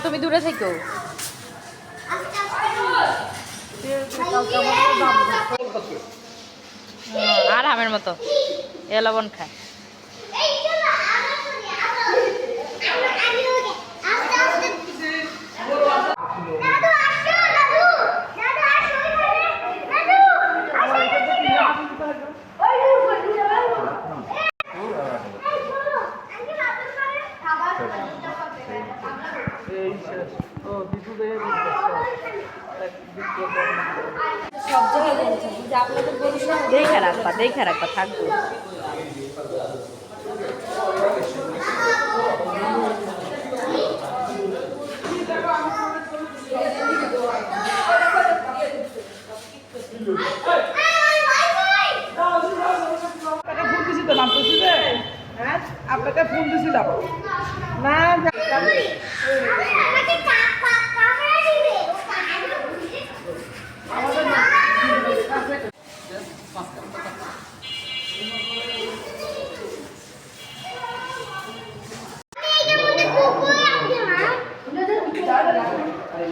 তুমি দূরে থেকো। আর আমের মতো এ লবণ খায়। দেখে রাখবা থাকবো। আপনাকে ফোন দিছিলাম না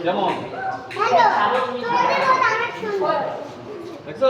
যেমন দেখছো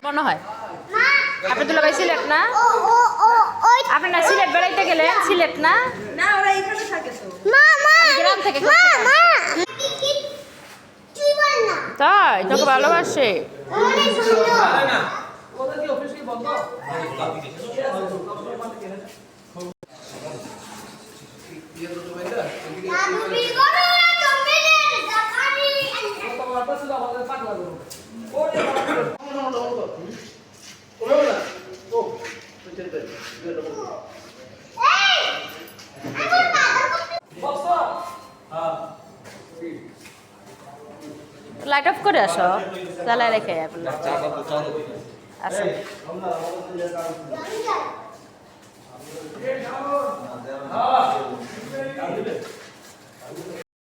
মনে হয় আপনি দুলাভাই সিলেট না? আপনি না সিলেট বেড়াইতে গেলেন? সিলেট না? গ্রাম থেকে তাই তোকে ভালোবাসে। লাইট অফ করে আসো, জ্বালায় রেখে আসো।